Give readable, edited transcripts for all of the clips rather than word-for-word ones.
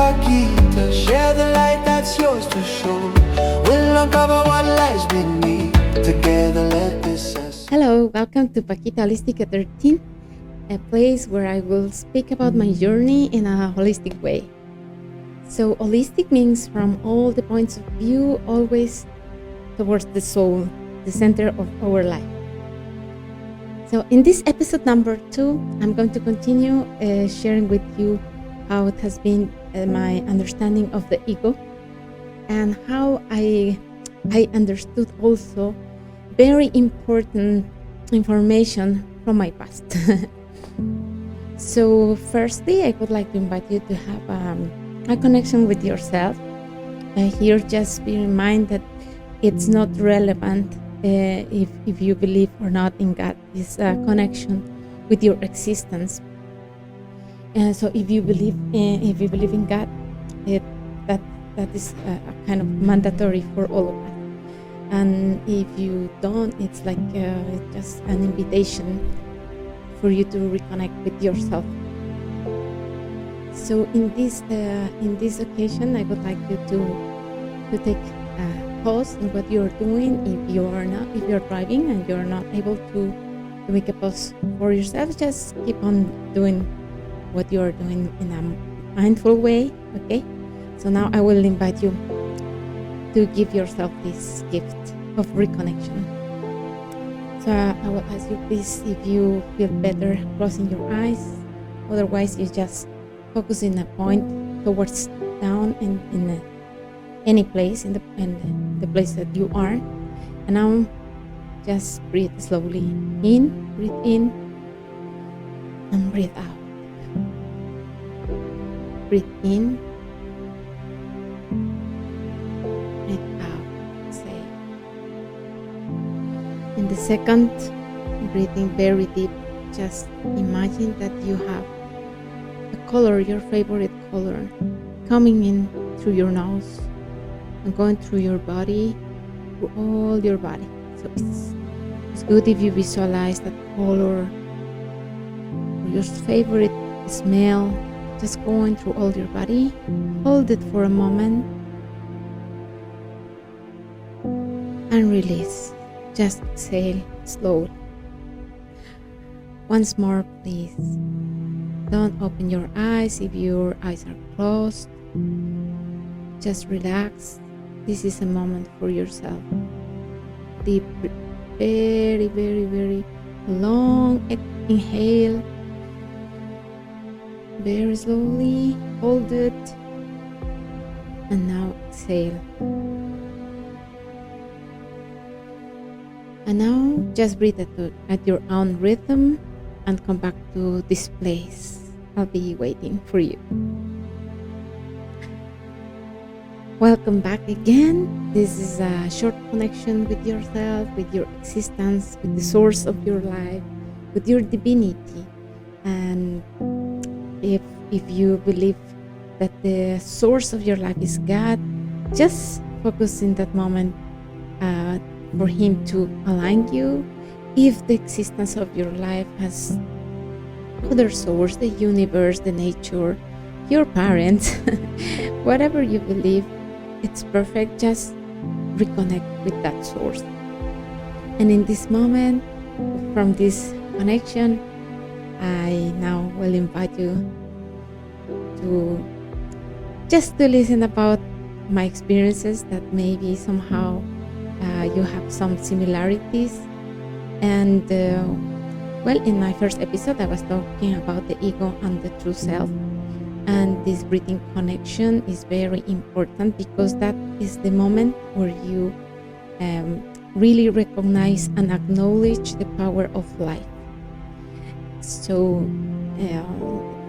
𝐓𝐡𝐞 share the light that's yours to show. We'll uncover what lies beneath. Together let this us. Hello, welcome to 𝐓𝐡𝐞 𝐄𝐠𝐸, a place where I will speak about my journey in a holistic way. So holistic means from all the points of view, always towards the soul, the center of our life. So in this episode number 2, I'm going to continue sharing with you how it has been my understanding of the ego, and how I understood also very important information from my past. So firstly, I would like to invite you to have a connection with yourself. Here, just be reminded that it's not relevant if you believe or not in God. It's a connection with your existence. So if you believe in God, that is a kind of mandatory for all of us. And if you don't, it's like just an invitation for you to reconnect with yourself. So in this occasion, I would like you to take a pause in what you're doing. If you're driving and you're not able to make a pause for yourself, just keep on doing what you're doing in a mindful way. Okay? So now I will invite you to give yourself this gift of reconnection. So I will ask you, please, if you feel better, closing your eyes. Otherwise, you just focus in a point towards down in any place in the place that you are. And now just breathe slowly breathe in and breathe out. Breathe in, breathe out. Exhale. In the second, breathing very deep, just imagine that you have a color, your favorite color, coming in through your nose and going through your body, through all your body. So it's good if you visualize that color, or your favorite smell, just going through all your body. Hold it for a moment and release. Just exhale slowly. Once more, please. Don't open your eyes if your eyes are closed. Just relax. This is a moment for yourself. Deep, very, very, very long inhale. Very slowly, hold it, and now exhale. And now just breathe at your own rhythm and come back to this place. I'll be waiting for you. Welcome back again. This is a short connection with yourself, with your existence, with the source of your life, with your divinity. And if you believe that the source of your life is God, just focus in that moment for Him to align you. If the existence of your life has other source, the universe, the nature, your parents, whatever you believe, it's perfect. Just reconnect with that source. And in this moment, from this connection, I now will invite you to listen about my experiences, that maybe somehow you have some similarities. And in my first episode, I was talking about the ego and the true self. And this breathing connection is very important, because that is the moment where you really recognize and acknowledge the power of life. So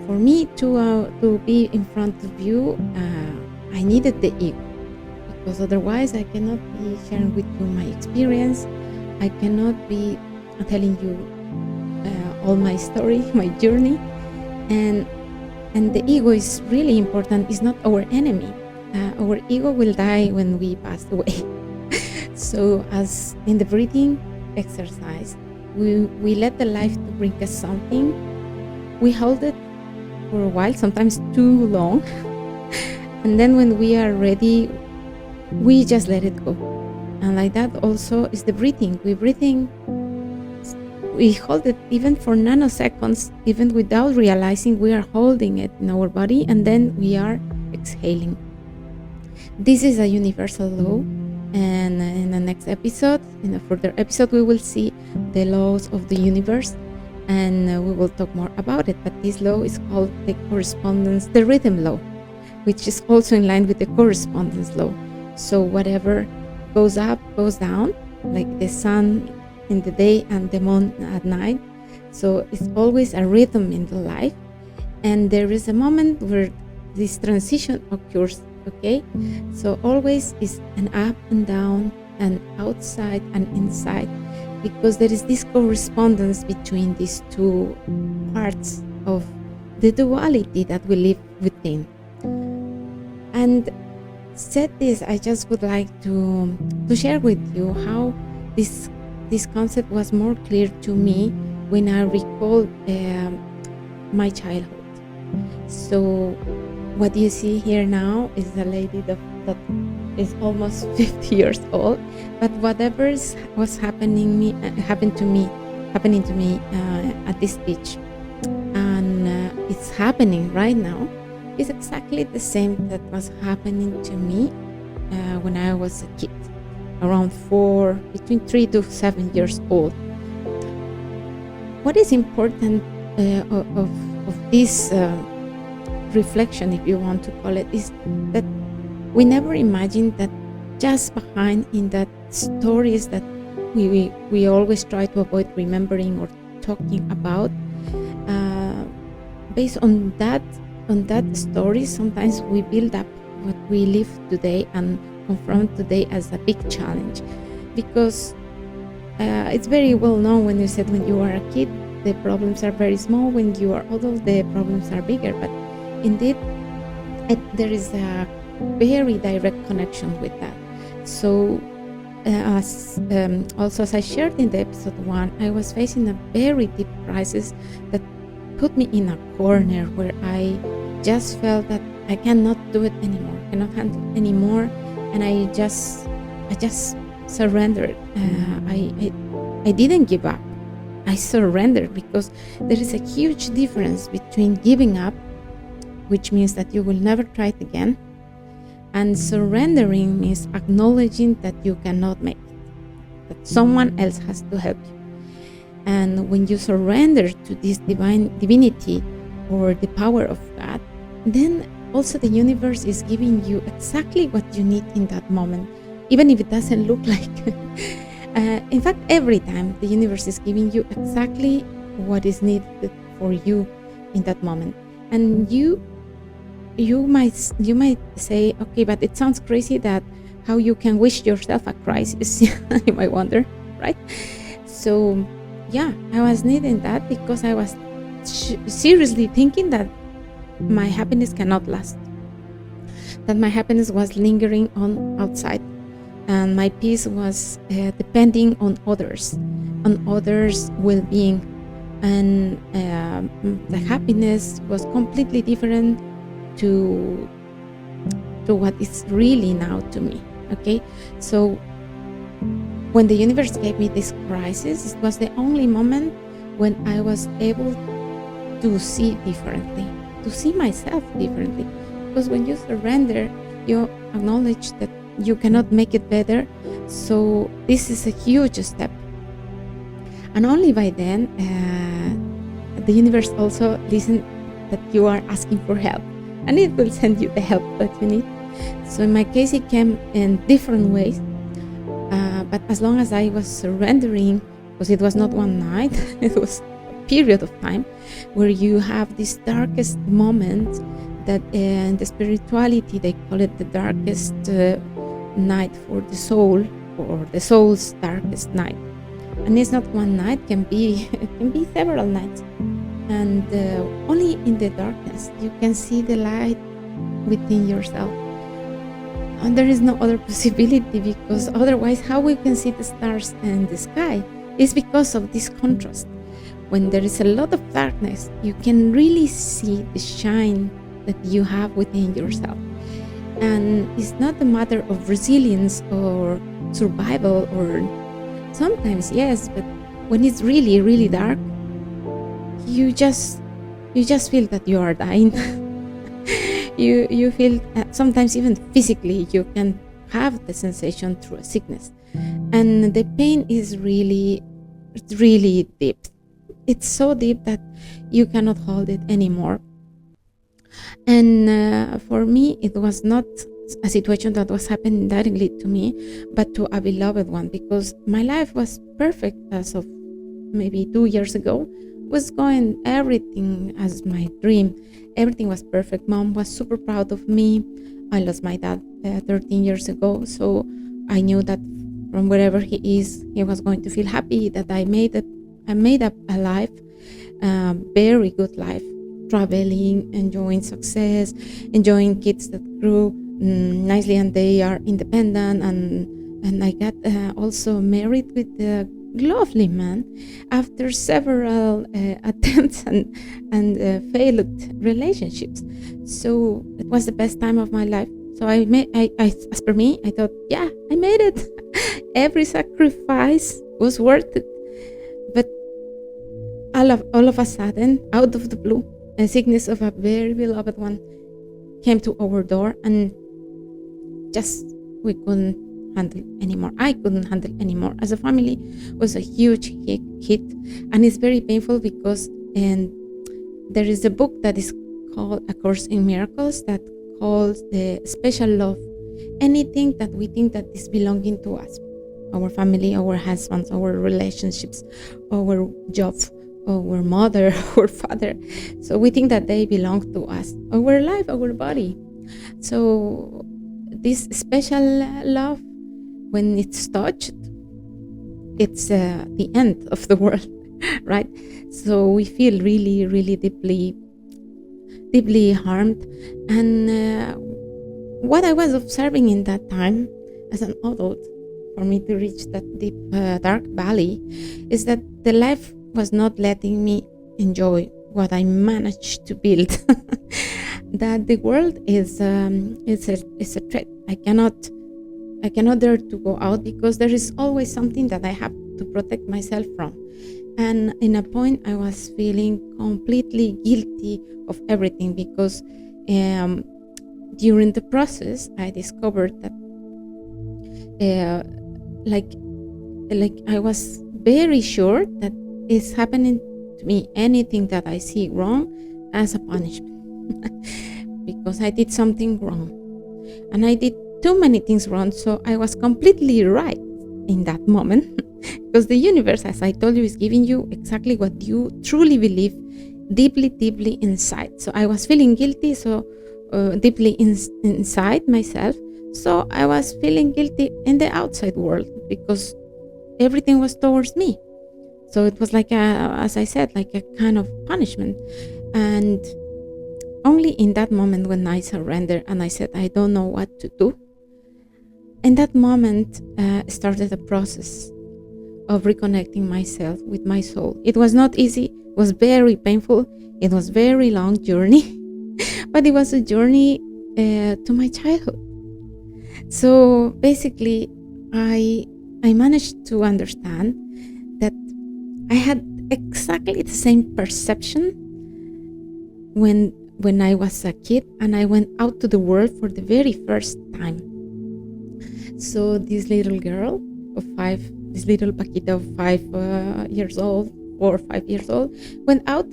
for me to be in front of you, I needed the ego, because otherwise I cannot be sharing with you my experience. I cannot be telling you all my story, my journey, and the ego is really important. It's not our enemy. Our ego will die when we pass away. So as in the breathing exercise, we let the life to bring us something. We hold it for a while, sometimes too long, And then when we are ready, we just let it go. And like that also is the breathing. We hold it even for nanoseconds, even without realizing we are holding it in our body, and then we are exhaling. This is a universal law, and in the next episode, in a further episode, we will see the laws of the universe, and we will talk more about it. But this law is called the rhythm law, which is also in line with the correspondence law. So whatever goes up goes down, like the sun in the day and the moon at night. So it's always a rhythm in the life, and there is a moment where this transition occurs. Okay, so always is an up and down, and outside and inside, because there is this correspondence between these two parts of the duality that we live within. And said this, I just would like to share with you how this concept was more clear to me when I recall my childhood. So what you see here now is a lady that is almost 50 years old, but whatever was happening to me at this age, and it's happening right now, is exactly the same that was happening to me when I was a kid, around between 3 to 7 years old. What is important of this reflection, if you want to call it, is that we never imagined that just behind in that stories that we always try to avoid remembering or talking about, based on that story, sometimes we build up what we live today and confront today as a big challenge. Because it's very well known when you said when you are a kid the problems are very small, when you are adult the problems are bigger, but indeed there is a very direct connection with that. So also as I shared in the episode 1, I was facing a very deep crisis that put me in a corner where I just felt that I cannot do it anymore, cannot handle anymore, and I just surrendered. I didn't give up. I surrendered, because there is a huge difference between giving up, which means that you will never try it again, and surrendering means acknowledging that you cannot make it, that someone else has to help you. And when you surrender to this divinity or the power of God, then also the universe is giving you exactly what you need in that moment, even if it doesn't look like in fact, every time the universe is giving you exactly what is needed for you in that moment. And you might say, okay, but it sounds crazy that how you can wish yourself a crisis. You might wonder, right? So yeah, I was needing that because I was seriously thinking that my happiness cannot last, that my happiness was lingering on outside, and my peace was depending on others' well-being, and the happiness was completely different to what is really now to me. Okay, so when the universe gave me this crisis, it was the only moment when I was able to see differently, to see myself differently. Because when you surrender, you acknowledge that you cannot make it better. So this is a huge step. And only by then, the universe also listens that you are asking for help, and it will send you the help that you need. So in my case, it came in different ways. But as long as I was surrendering, because it was not one night, it was a period of time where you have this darkest moment that in the spirituality, they call it the darkest night for the soul, or the soul's darkest night. And it's not one night, it can be several nights. And only in the darkness you can see the light within yourself. And there is no other possibility, because otherwise how we can see the stars in the sky is because of this contrast. When there is a lot of darkness, you can really see the shine that you have within yourself. And it's not a matter of resilience or survival, or sometimes yes, but when it's really, really dark, you just feel that you are dying. you feel sometimes even physically you can have the sensation through a sickness, and the pain is really deep. It's so deep that you cannot hold it anymore. And for me, it was not a situation that was happening directly to me, but to a beloved one, because my life was perfect as of maybe 2 years ago. Was going everything as my dream. Everything was perfect. Mom was super proud of me. I lost my dad 13 years ago, so I knew that from wherever he is, he was going to feel happy that I made up a life, very good life, traveling, enjoying success, enjoying kids that grew nicely and they are independent, and I got also married with a lovely man after several attempts and failed relationships. So it was the best time of my life. So I as per me, I thought, yeah, I made it. Every sacrifice was worth it. But all of a sudden, out of the blue, a sickness of a very beloved one came to our door, and just we couldn't handle anymore. I couldn't handle anymore. As a family, it was a huge hit, and it's very painful because there is a book that is called A Course in Miracles that calls the special love anything that we think that is belonging to us, our family, our husbands, our relationships, our job, our mother, our father. So we think that they belong to us, our life, our body. So this special love, when it's touched, it's the end of the world, right? So we feel really, really deeply harmed. And what I was observing in that time as an adult, for me to reach that deep dark valley, is that the life was not letting me enjoy what I managed to build. That the world is a threat. I cannot dare to go out because there is always something that I have to protect myself from. And in a point, I was feeling completely guilty of everything because during the process, I discovered that like I was very sure that it's happening to me, anything that I see wrong, as a punishment. Because I did something wrong, and I did too many things wrong, so I was completely right in that moment. Because the universe, as I told you, is giving you exactly what you truly believe deeply inside. So I was feeling guilty, so deeply inside myself, so I was feeling guilty in the outside world because everything was towards me. So it was like as I said, like a kind of punishment. And only in that moment when I surrendered and I said, I don't know what to do, in that moment started a process of reconnecting myself with my soul. It was not easy. It was very painful. It was very long journey, but it was a journey to my childhood. So basically, I managed to understand that I had exactly the same perception when I was a kid and I went out to the world for the very first time. So this little girl of 5, this little Paquita of 5 years old, 4 or 5 years old, went out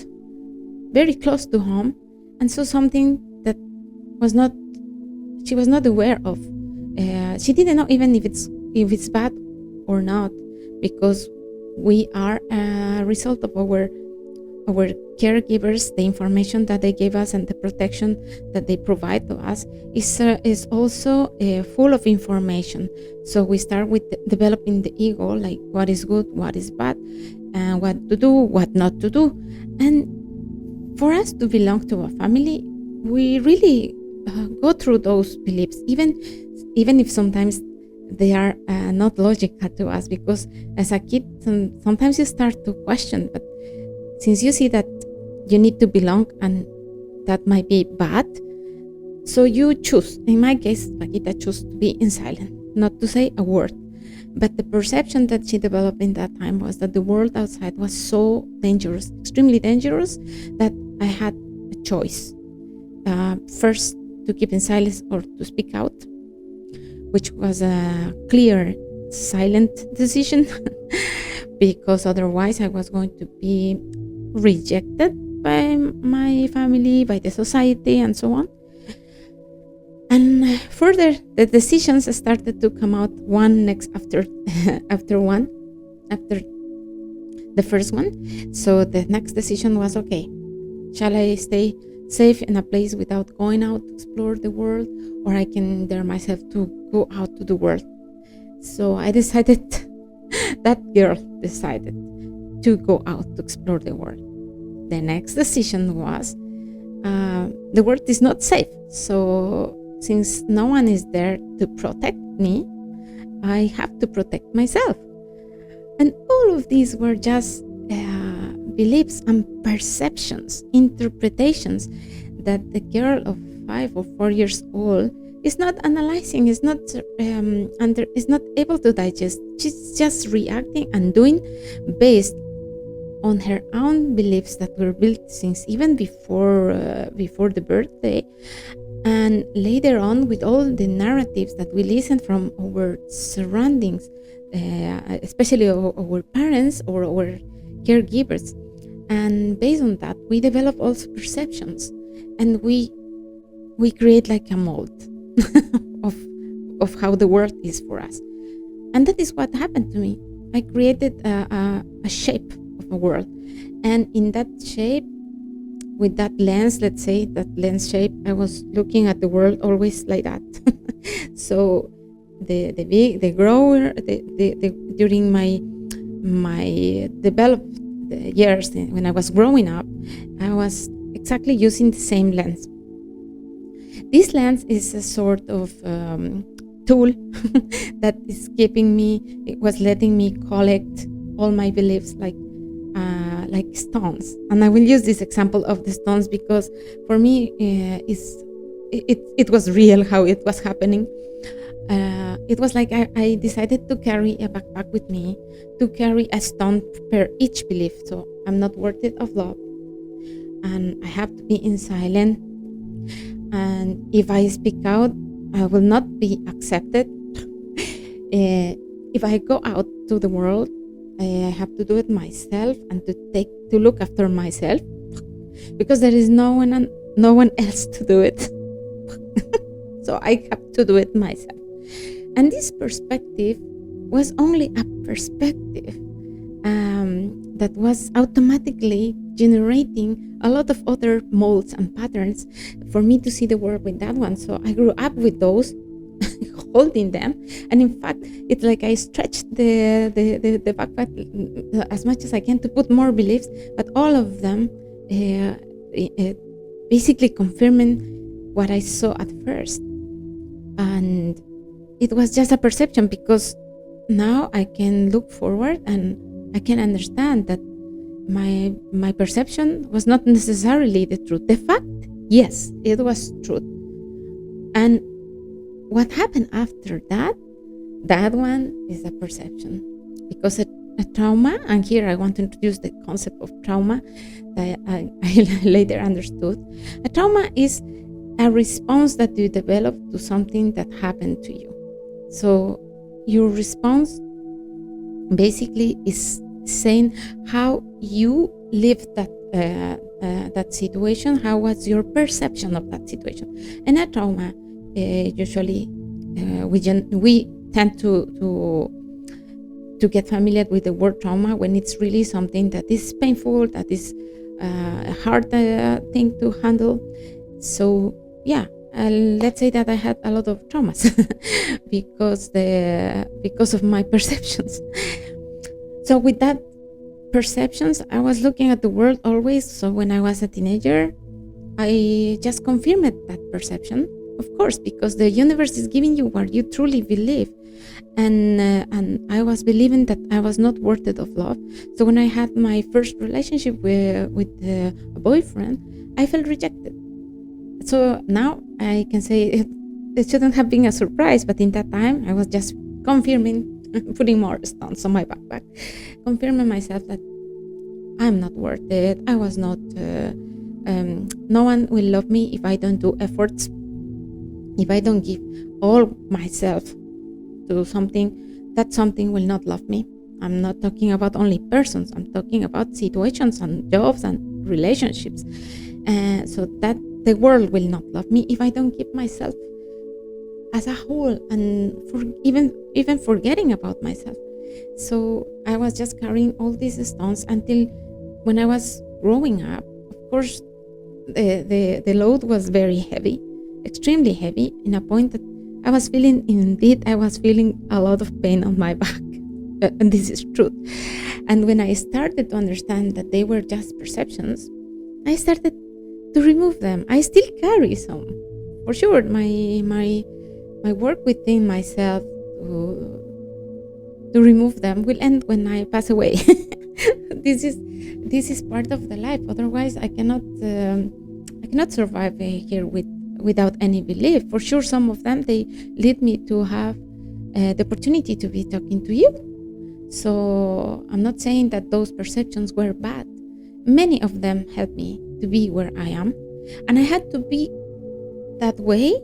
very close to home and saw something that she was not aware of. She didn't know even if it's bad or not, because we are a result of our caregivers. The information that they gave us and the protection that they provide to us is also full of information. So we start with developing the ego, like what is good, what is bad, and what to do, what not to do. And for us to belong to a family, we really go through those beliefs, even if sometimes they are not logical to us, because as a kid sometimes you start to question, but since you see that you need to belong and that might be bad. So you choose. In my case, Paquita chose to be in silent, not to say a word. But the perception that she developed in that time was that the world outside was so dangerous, extremely dangerous, that I had a choice. First, to keep in silence or to speak out, which was a clear, silent decision, because otherwise I was going to be rejected by my family, by the society, and so on. And further, the decisions started to come out one next after after the first one. So the next decision was, okay, shall I stay safe in a place without going out to explore the world, or I can dare myself to go out to the world? So I decided, that girl decided to go out to explore the world. The next decision was, the world is not safe. So since no one is there to protect me, I have to protect myself. And all of these were just beliefs and perceptions, interpretations that the girl of 5 or 4 years old is not analyzing, is not able to digest. She's just reacting and doing based on her own beliefs that were built since even before the birthday, and later on with all the narratives that we listen from our surroundings, especially our parents or our caregivers. And based on that, we develop also perceptions, and we create like a mold of how the world is for us. And that is what happened to me. I created a shape of a world, and in that shape, with that lens, let's say that lens shape, I was looking at the world always like that. So during my developed years when I was growing up, I was exactly using the same lens. This lens is a sort of tool that is it was letting me collect all my beliefs like stones. And I will use this example of the stones because for me it was real how it was happening. It was like I decided to carry a backpack with me, to carry a stone per each belief. So I'm not worthy of love, and I have to be in silence. And if I speak out, I will not be accepted. If I go out to the world, I have to do it myself and to look after myself, because there is no one else to do it. So I have to do it myself. And this perspective was only a perspective that was automatically generating a lot of other molds and patterns for me to see the world with that one. So I grew up with those, holding them, and in fact, it's like I stretched the backpack as much as I can to put more beliefs, but all of them basically confirming what I saw at first. And it was just a perception, because now I can look forward and I can understand that my perception was not necessarily the truth. The fact, yes, it was truth. And what happened after that one is a perception. Because a trauma, and here I want to introduce the concept of trauma that I later understood. A trauma is a response that you develop to something that happened to you. So your response basically is saying how you lived that situation, how was your perception of that situation. And a trauma, usually we tend to get familiar with the word trauma when it's really something that is painful, that is a hard thing to handle. So yeah, let's say that I had a lot of traumas because of my perceptions. So with that perceptions, I was looking at the world always. So when I was a teenager, I just confirmed that perception, of course, because the universe is giving you what you truly believe. And I was believing that I was not worthy of love. So when I had my first relationship with a boyfriend, I felt rejected. So now I can say it shouldn't have been a surprise, but in that time I was just confirming, putting more stones on my backpack, confirming myself that I'm not worth it. I was not, no one will love me if I don't do efforts, if I don't give all myself to something, that something will not love me. I'm not talking about only persons, I'm talking about situations and jobs and relationships. So that the world will not love me if I don't give myself as a whole, and for even forgetting about myself. So I was just carrying all these stones until when I was growing up. Of course, the load was very heavy, extremely heavy, in a point that I was feeling a lot of pain on my back. And this is truth. And when I started to understand that they were just perceptions, I started to remove them. I still carry some, for sure. My work within myself to remove them will end when I pass away. This is part of the life. Otherwise, I cannot survive here without any belief. For sure, some of them, they lead me to have the opportunity to be talking to you. So I'm not saying that those perceptions were bad. Many of them helped me to be where I am, and I had to be that way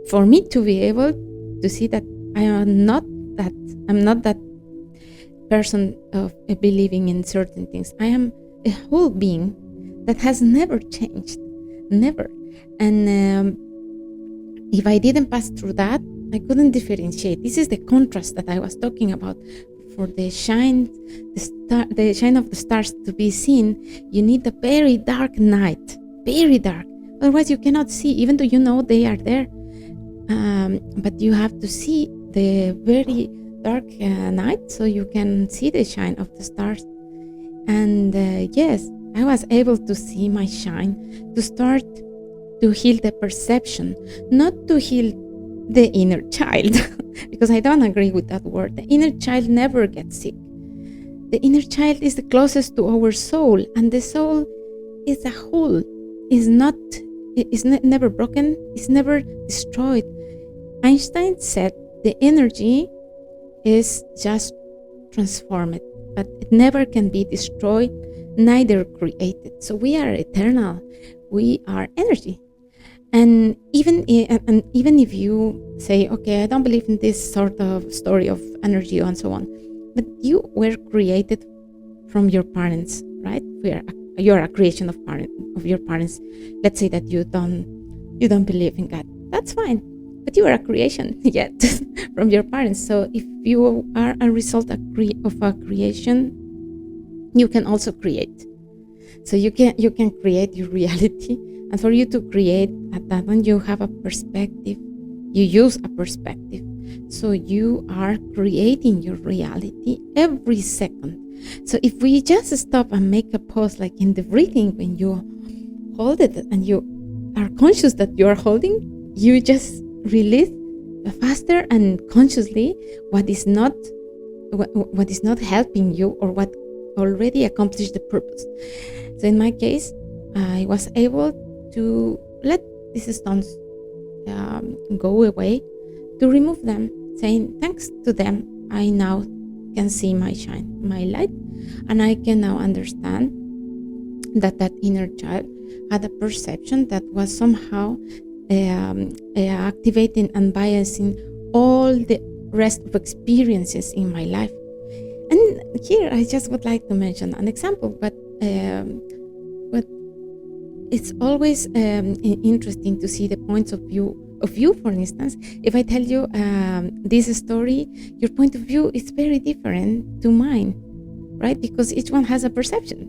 for me to be able to see that I'm not that person of believing in certain things. I am a whole being that has never changed, never. And if I didn't pass through that, I couldn't differentiate. This is the contrast that I was talking about. For the shine of the stars to be seen, you need a very dark night, very dark. Otherwise, you cannot see, even though you know they are there. But you have to see the very dark night so you can see the shine of the stars. And yes, I was able to see my shine, to start to heal the perception, not to heal the inner child, because I don't agree with that word. The inner child never gets sick. The inner child is the closest to our soul, and the soul is a whole, is never broken, is never destroyed. Einstein said the energy is just transformed, but it never can be destroyed, neither created. So we are eternal. We are energy. And even if you say, okay, I don't believe in this sort of story of energy and so on, but you were created from your parents, right? You are a creation of your parents. Let's say that you don't believe in God. That's fine, but you are a creation yet from your parents. So if you are a result of a creation, you can also create. So you can create your reality. And for you to create at that one, you have a perspective. You use a perspective. So you are creating your reality every second. So if we just stop and make a pause, like in the breathing, when you hold it and you are conscious that you are holding, you just release faster and consciously what is not helping you, or what already accomplished the purpose. So in my case, I was able to let these stones go away, to remove them, saying thanks to them, I now can see my shine, my light, and I can now understand that inner child had a perception that was somehow activating and biasing all the rest of experiences in my life. And here I just would like to mention an example, but it's always interesting to see the points of view of you. For instance, if I tell you this story, your point of view is very different to mine, right? Because each one has a perception,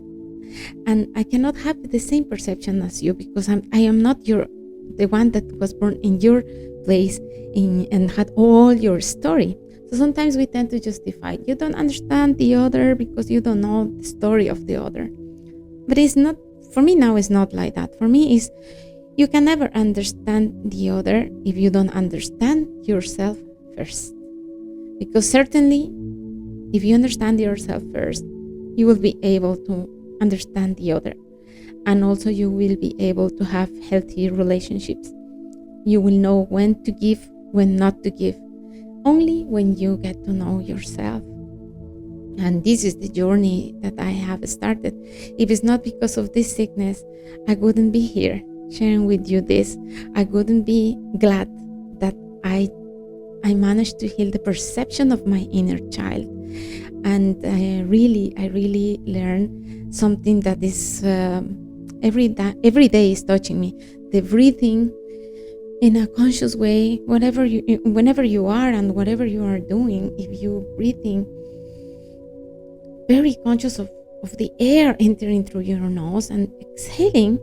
and I cannot have the same perception as you, because I am not the one that was born in your place and had all your story. So sometimes we tend to justify. You don't understand the other because you don't know the story of the other. But it's not. For me now, it's not like that. For me, is you can never understand the other if you don't understand yourself first. Because certainly, if you understand yourself first, you will be able to understand the other. And also you will be able to have healthy relationships. You will know when to give, when not to give, only when you get to know yourself. And this is the journey that I have started. If it's not because of this sickness, I wouldn't be here sharing with you this. I wouldn't be glad that I managed to heal the perception of my inner child. And I really learned something that is every day is touching me. The breathing in a conscious way, whenever you are and whatever you are doing, if you breathing very conscious of the air entering through your nose and exhaling,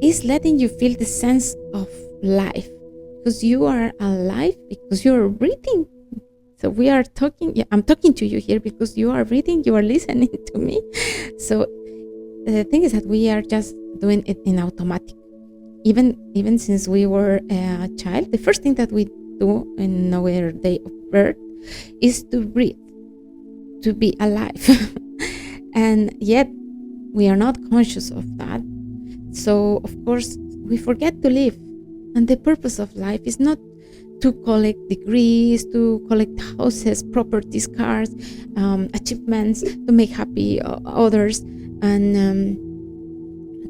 is letting you feel the sense of life, because you are alive, because you are breathing. So we are talking, I'm talking to you here because you are breathing, you are listening to me. So the thing is that we are just doing it in automatic. Even since we were a child, the first thing that we do in our day of birth is to breathe, to be alive. And yet we are not conscious of that. So of course we forget to live. And the purpose of life is not to collect degrees, to collect houses, properties, cars, achievements, to make happy others, and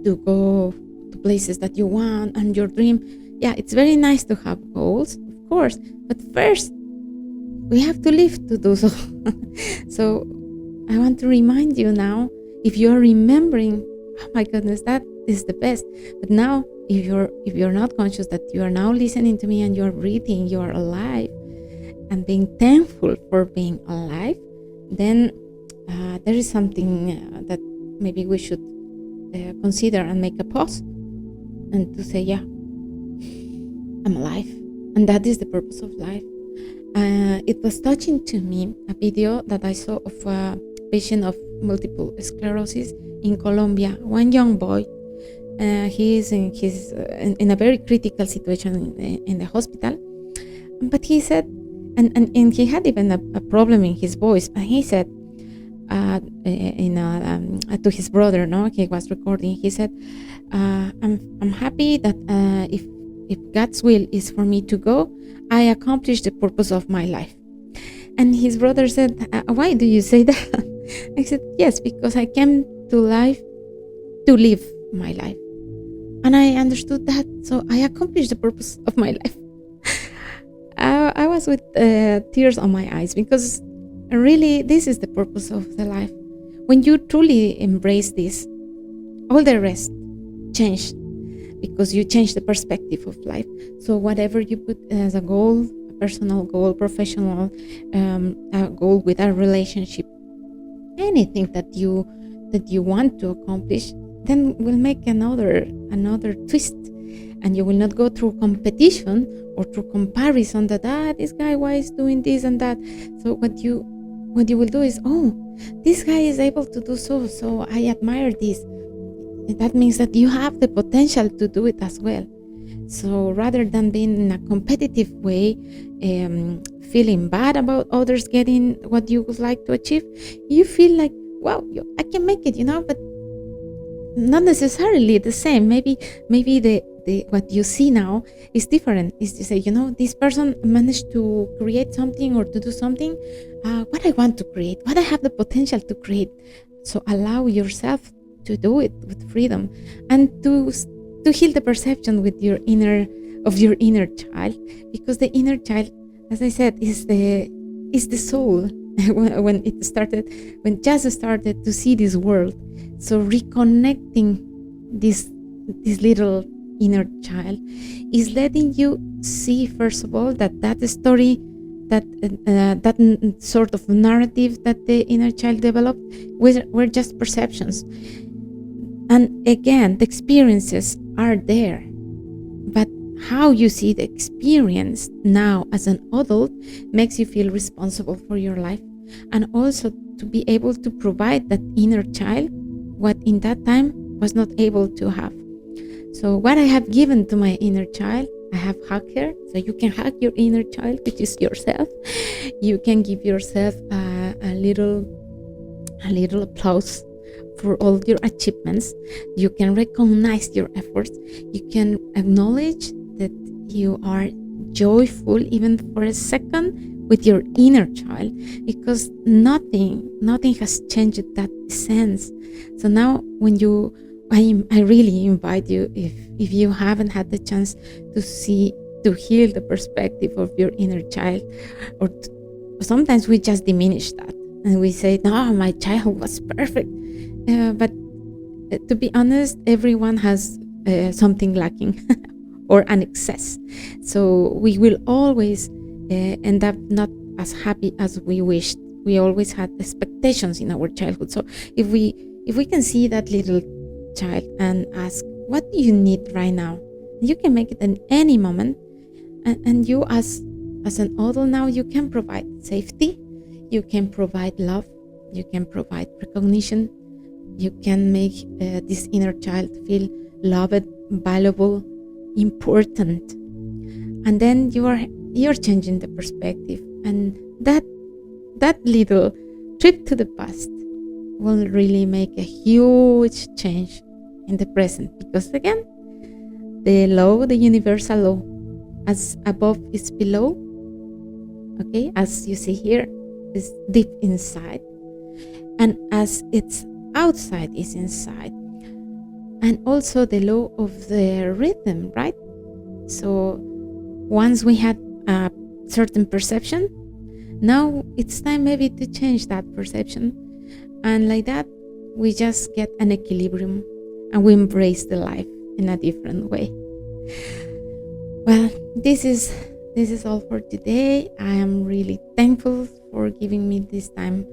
to go to places that you want and your dream. Yeah, it's very nice to have goals, of course, but first we have to live to do so. So I want to remind you now, if you are remembering, oh my goodness, that is the best. But now, if you're not conscious that you are now listening to me and you're breathing, you are alive, and being thankful for being alive, then there is something that maybe we should consider and make a pause and to say, yeah, I'm alive, and that is the purpose of life. It was touching to me, a video that I saw of a patient of multiple sclerosis in Colombia, one young boy. He is in a very critical situation in the hospital, but he said, and he had even a problem in his voice, and he said to his brother, no, he was recording, he said, I'm happy that if God's will is for me to go, I accomplished the purpose of my life. And his brother said, why do you say that? I said, yes, because I came to life to live my life. And I understood that, so I accomplished the purpose of my life. I was with tears on my eyes, because really this is the purpose of the life. When you truly embrace this, all the rest changed, because you change the perspective of life. So whatever you put as a goal, a personal goal, professional, a goal with a relationship, anything that you want to accomplish, then will make another twist, and you will not go through competition or through comparison that this guy, why is doing this and that. So what you will do is, oh, this guy is able to do so I admire this. That means that you have the potential to do it as well. So rather than being in a competitive way, feeling bad about others getting what you would like to achieve, you feel like, wow, I can make it, but not necessarily the same. Maybe the what you see now is different. Is to say, this person managed to create something or to do something, what I want to create, what I have the potential to create. So allow yourself to do it with freedom, and to heal the perception with your inner child, because the inner child, as I said, is the soul. when just started to see this world. So reconnecting this little inner child is letting you see, first of all, that story, that sort of narrative that the inner child developed were just perceptions. And again, the experiences are there, but how you see the experience now as an adult makes you feel responsible for your life, and also to be able to provide that inner child what in that time was not able to have. So what I have given to my inner child, I have hugged her. So you can hug your inner child, which is yourself. You can give yourself a little applause for all your achievements. You can recognize your efforts. You can acknowledge that you are joyful even for a second with your inner child, because nothing has changed that sense. So now when I really invite you, if you haven't had the chance to heal the perspective of your inner child, or sometimes we just diminish that and we say, no, my child was perfect. But to be honest, everyone has something lacking or an excess. So we will always end up not as happy as we wished. We always had expectations in our childhood. So if we can see that little child and ask, what do you need right now? You can make it in any moment. And you as an adult now, you can provide safety, you can provide love, you can provide recognition, you can make this inner child feel loved, valuable, important. And then you're changing the perspective, and that little trip to the past will really make a huge change in the present, because again, the universal law, as above is below, okay, as you see here, is deep inside, and as it's outside is inside. And also the law of the rhythm, right? So once we had a certain perception, now it's time maybe to change that perception, and like that we just get an equilibrium and we embrace the life in a different way. Well, this is all for today. I am really thankful for giving me this time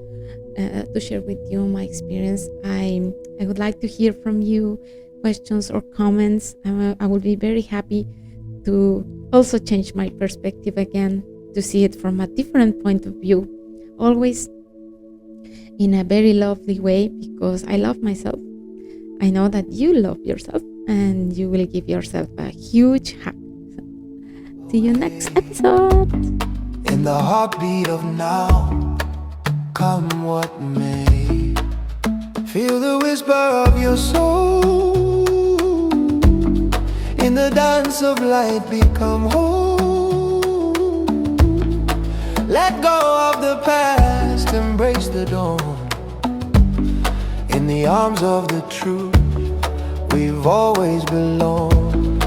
to share with you my experience. I would like to hear from you, questions or comments. I will be very happy to also change my perspective again, to see it from a different point of view, always in a very lovely way, because I love myself. I know that you love yourself, and you will give yourself a huge hug. See you next episode. In the heartbeat of now, come what may, feel the whisper of your soul. In the dance of light, become whole. Let go of the past, embrace the dawn. In the arms of the truth, we've always belonged.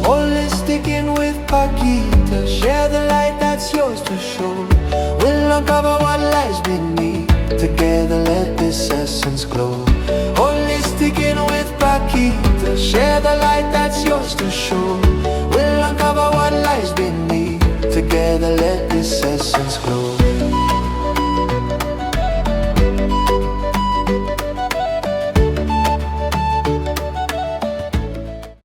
Only sticking with 𝐓𝐡𝐞 𝐄𝐠𝐶, share the light that's yours to show. We'll uncover what lies beneath, together let this essence glow. Only sticking with 𝐓𝐡𝐞 𝐄𝐠𝐶, share the light that's yours to show. We'll uncover what lies beneath, together let this essence glow.